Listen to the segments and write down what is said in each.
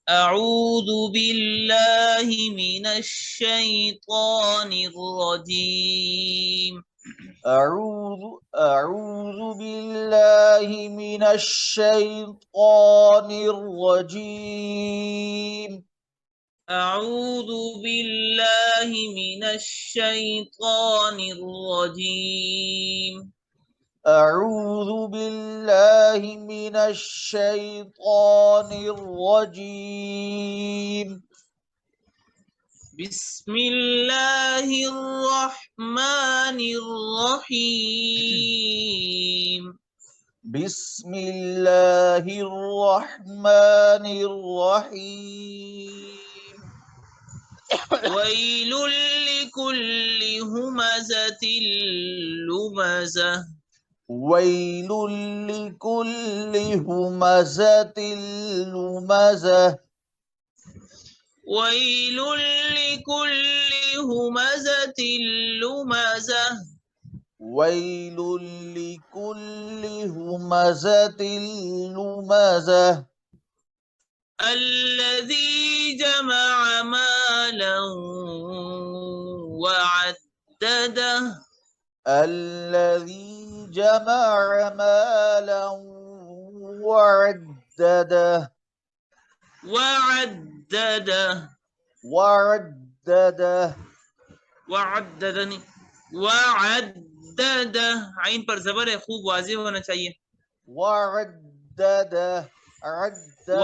أعوذ بالله من الشيطان الرجيم. أعوذ بالله من الشيطان الرجيم. أعوذ بالله من الشيطان الرجيم. أعوذ بالله من الشيطان الرجيم. بسم الله الرحمن الرحيم. بسم الله الرحمن الرحيم. ويل لكل همزة لمزة. ويل لكل همزة لمزة. ويل لكل همزة لمزة. ويل لكل همزة لمزة. الذي جمع مالا وعدده. الذي جمع مالا وعدده. وعدده. وعدده. وعددني. وعدده. عين پر زبر ہے، خوب واضح ہونا چاہیے. وعدده. عدده.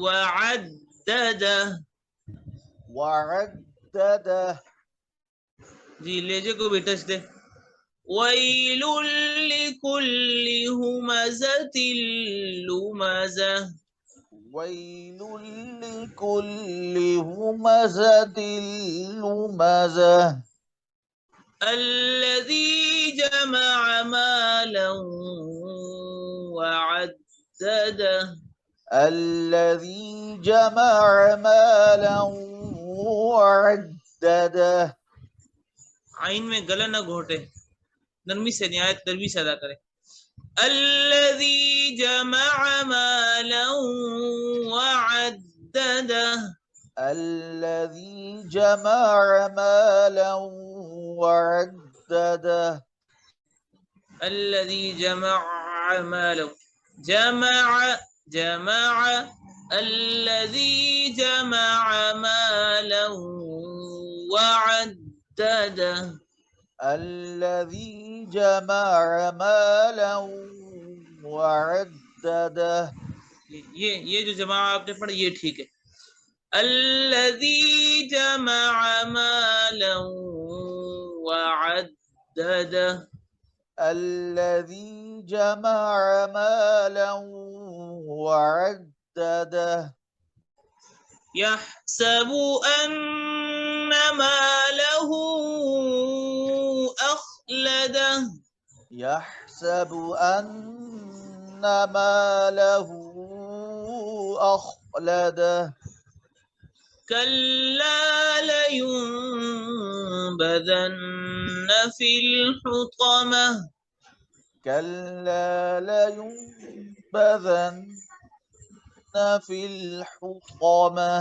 وعدده. وعدده. جی لہجے کو بھی ٹچ دے. ويل لكل همزة لمزة. ويل لكل همزة لمزة. الذي جمع مالا وعدده. الذي جمع مالا وعدده. عین میں گلا نہ گھوٹے، نرمی سے نہایت نرمی سے ادا کرے. الذي جمع مالا وعدده. الذي جمع مالا وعدده. الذي جمع مالا. جمع. الذي جمع مالا وعدده. الذي جمع مالا وعدده. یہ جو جمع آپ نے پڑھا یہ ٹھیک ہے. الذي جمع مالا وعدده. الذي جمع مالا وعدده. يحسب أن ماله أخلده. يحسب أن ماله أخلده. كلا لينبذن في الحطمة. كلا لينبذن في الحطمة.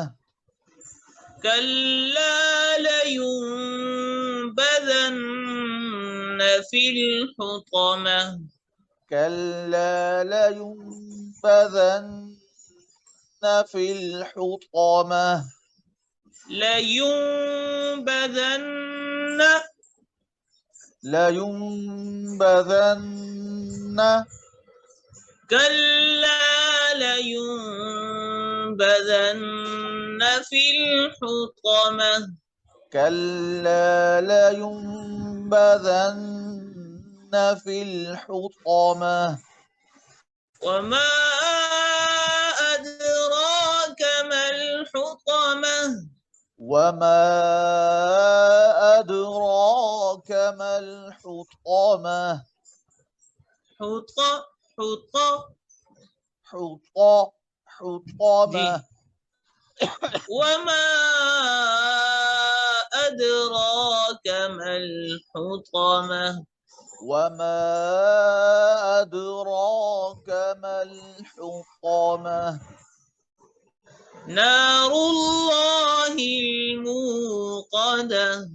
كلا لينبذن في الحطمة. كلا لينبذن في الحطمة. لينبذن. لينبذن. كلا لينبذن في الحطمة. كلا لينبذن في الحطمة. وما أدراك ما الحطمة. وما أدراك ما الحطمة. حطة. حطمة. وما أدراك ما الحطمة. وما أدراك ما الحطمة. نار الله الموقدة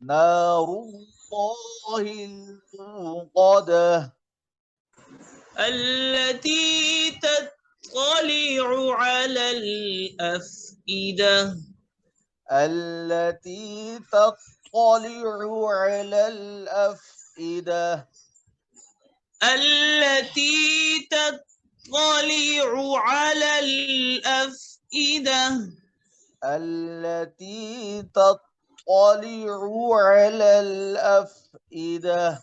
نار الله الموقدة التي تطلع على الأفئدة التي تطلع على الأفئدة التي تطلع على الأفئدة التي تطلع على الأفئدة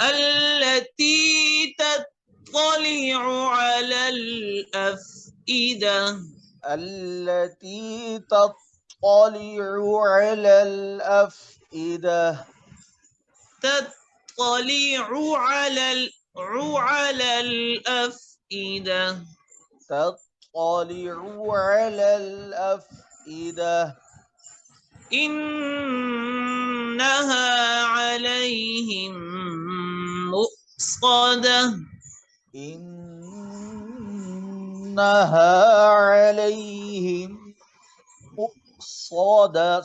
التي تطلع على الأفئدة التي تطلع على الأفئدة تطلع على الأفئدة تطلع على الأفئدة إنها عليهم مؤصدة إنها عليهم مؤصدة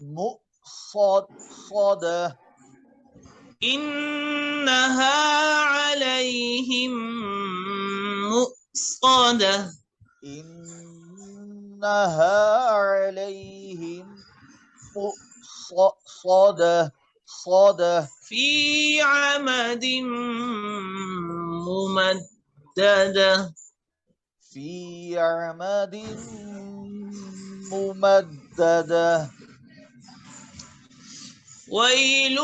مؤصدة إنها عليهم مؤصدة إنها عليهم مؤصدة في عمد ممددة في عمد ممددة ويل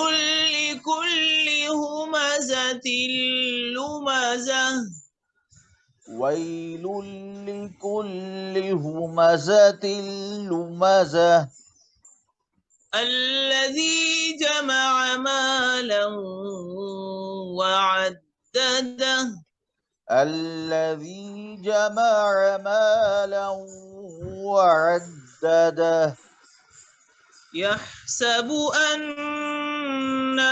لكل همزة لمزة ويل لكل همزة لمزة الذي جمع مالا وعدده الذي جمع مالا وعدده يحسب أن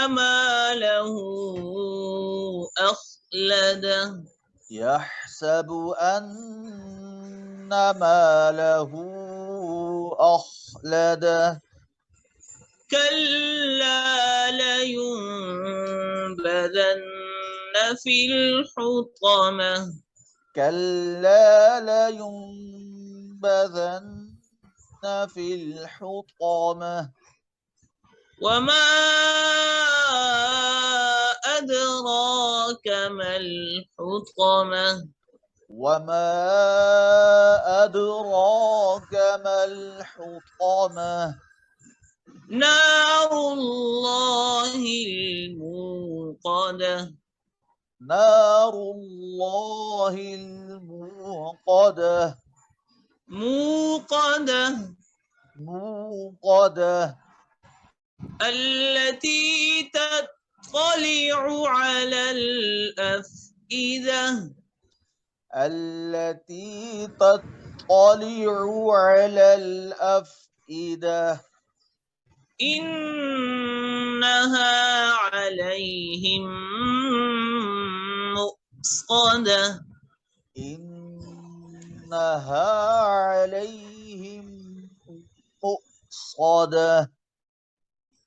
ماله أخلده يحسب أن ماله أخلده كلا لينبذن في الحطمة كلا لينبذن في الحطمة وما أدراك ما الحطمة وما أدراك ما الحطمة نار الله الموقدة نار الله الموقدة موقدة التي تطلع على الأفئدة التي تطلع على الأفئدة إنها عليهم مؤصدة إنها عليهم مؤصدة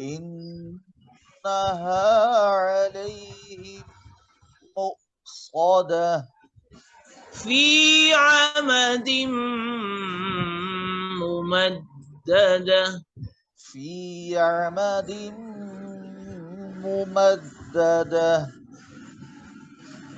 إنها عليهم مؤصدة في عمد ممددة في عمد ممددة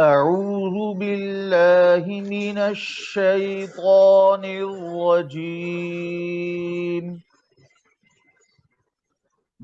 أعوذ بالله من الشيطان الرجيم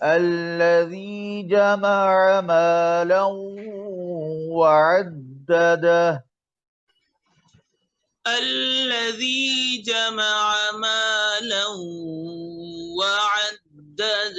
الذي جمع مالا وعدده। الذي جمع مالا وعدده।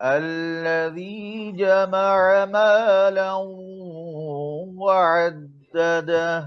الذي جمع مالا وعدده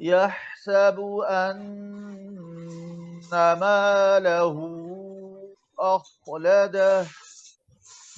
يحسب أن ماله أخلده।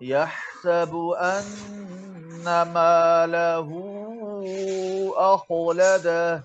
يحسب أن ماله أخلده।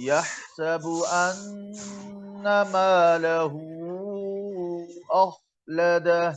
يحسب أن ماله أخلده।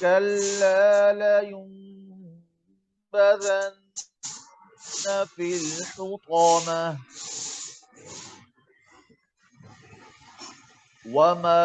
كلا لينبذن في الحطمة وما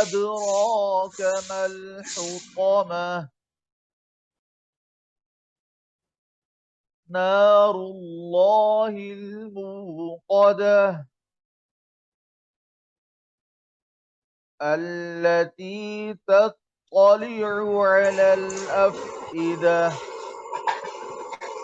أدراك ما الحطمة نار الله الموقدة التي تطلع على الأفئدة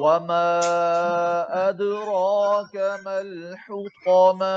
وما أدراك ما الحطمة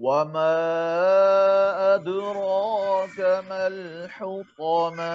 وما أدراك ما الحطمة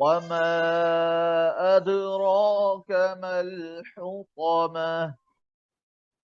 وما أدراك ما الحطمة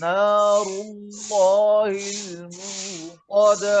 نار الله الموقدة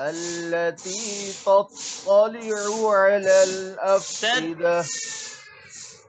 التي تطلع على الأفئدة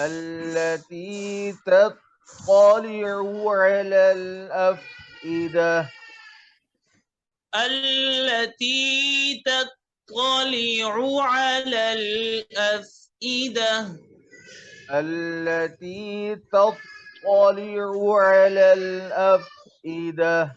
التي تطلع على الأفئدة التي تطلع على الأفئدة التي تطلع على الأفئدة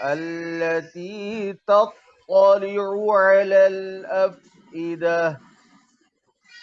التي تطلع على الأفئدة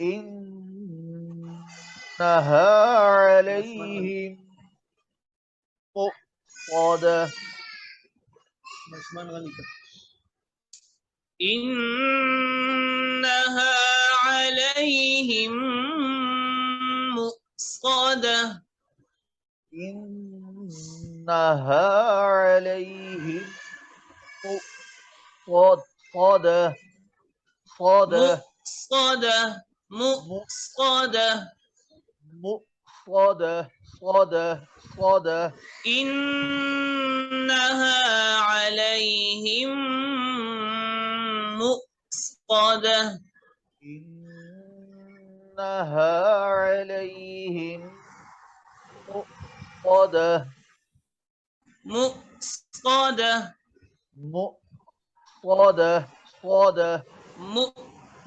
إنها عليهم مؤصدة إنها عليهم مؤصدة إنها عليهم مؤصدة صدى مؤصدة مؤصدة مؤصدة صدى صدى إنها عليهم مؤصدة إنها عليهم مؤصدة مؤصدة مؤصدة صدى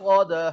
صدى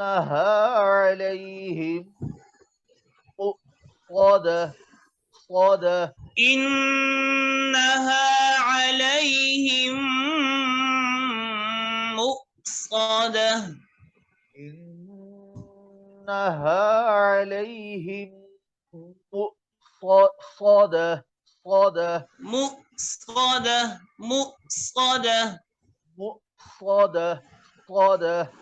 عليهم مؤصدة صدة إنها عليهم مؤصدة إنها عليهم مؤصدة صدة مؤصدة مؤصدة مؤصدة صدة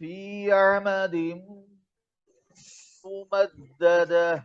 في عمد ممددة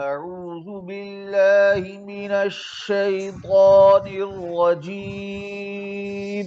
أعوذ بالله من الشيطان الرجيم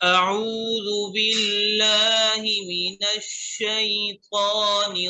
أعوذ بالله من الشيطان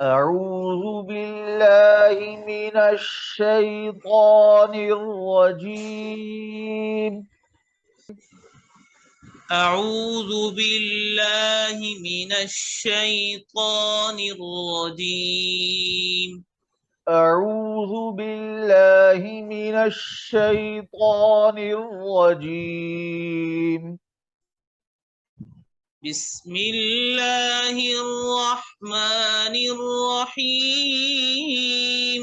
أعوذ بالله من الشيطان الرجيم أعوذ بالله من الشيطان الرجيم أعوذ بالله من الشيطان الرجيم بسم الله الرحمن الرحيم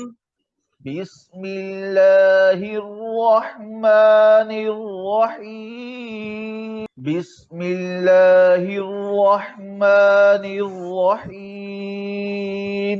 بسم الله الرحمن الرحيم بسم الله الرحمن الرحيم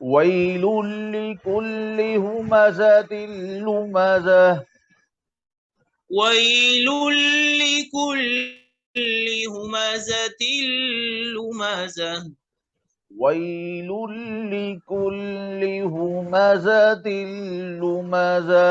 ويل لكل همزة لمزة ويل لكل همزة لمزة ويل لكل همزة لمزة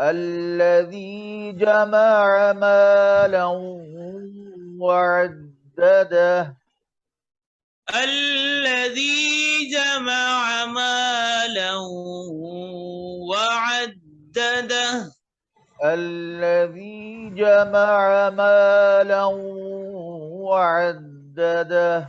الذي جمع مالا وعدده الذي جمع مالا وعدده الذي جمع مالا وعدده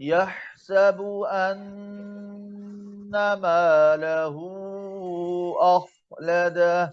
يحسب أن ماله أخلده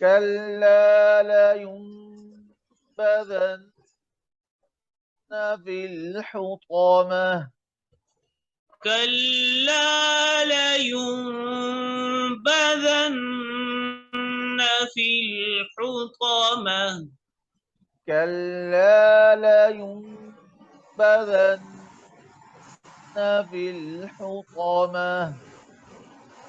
كلا لينبذن في الحطمة كلا لينبذن في الحطمة كلا لينبذن في الحطمة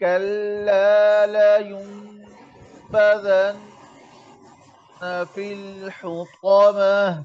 كلا لينبذن في الحطمة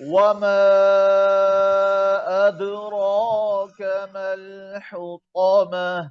وما أدراك ما الحطمة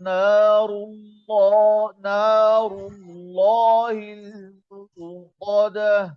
نار الله الموقدة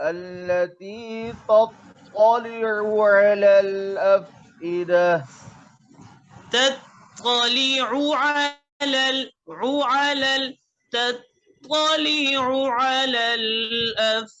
التي تطلع على الأفئدة تطلع تطلع على الأفئدة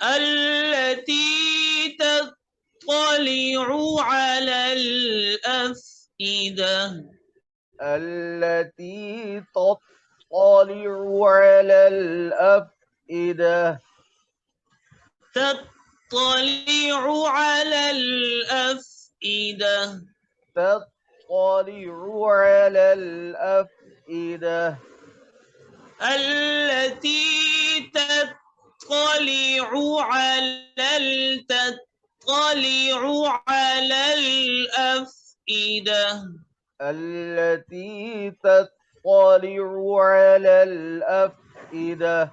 التي تطلع على الأفئدة التي تطلع على الأفئدة تطلع على الأفئدة تطلع على الأفئدة التي تطلع على الأفئدة التي تطلع على الأفئدة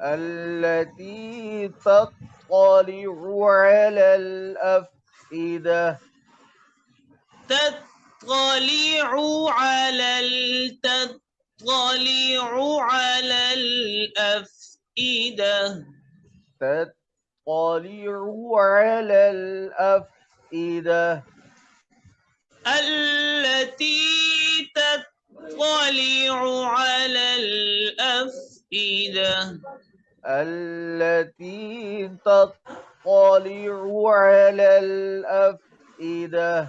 التي تطلع على الأفئدة تطلع على الأفئدة تطلع على الأفئدة التي تطلع على الأفئدة التي تطلع على الأفئدة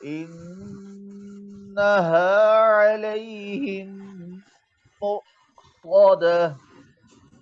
إنها عليهم مؤصدة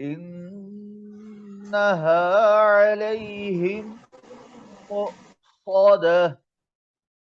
إنها عليهم مؤصدة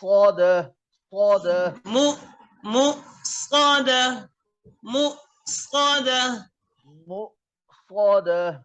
صدى صدى مؤصدة مؤصدة مؤصدة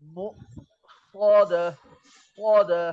مؤصدة صدى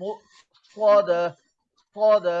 مؤصدة صدى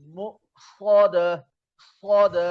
مؤصدة صدى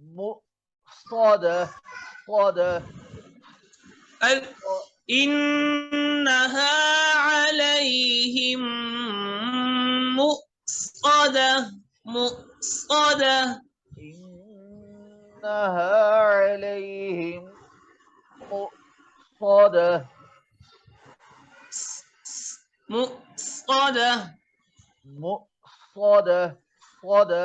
مؤصدة صدى إنها عليهم مؤصدة مؤصدة إنها عليهم مؤصدة مؤصدة مؤصدة صدى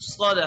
صادة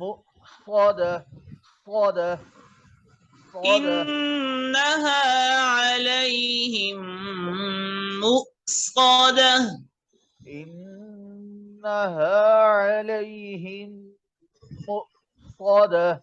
مؤصدة صدى إنها عليهم مؤصدة إنها عليهم مؤصدة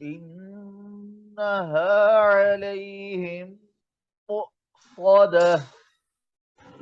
إنها عليهم مؤصدة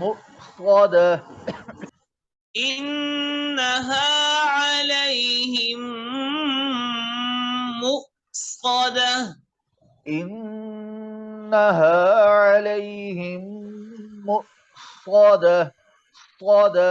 مؤصدة إنها عليهم مؤصدة إنها عليهم مؤصدة صدى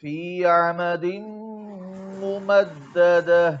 في عمد ممددة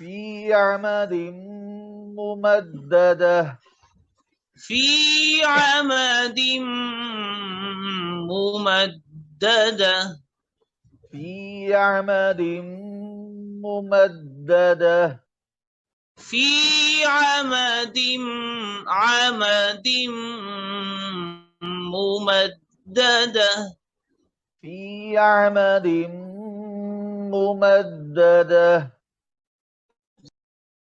في عمد ممددة في عمد ممددة في عمد ممددة في عمد ممددة في عمد ممددة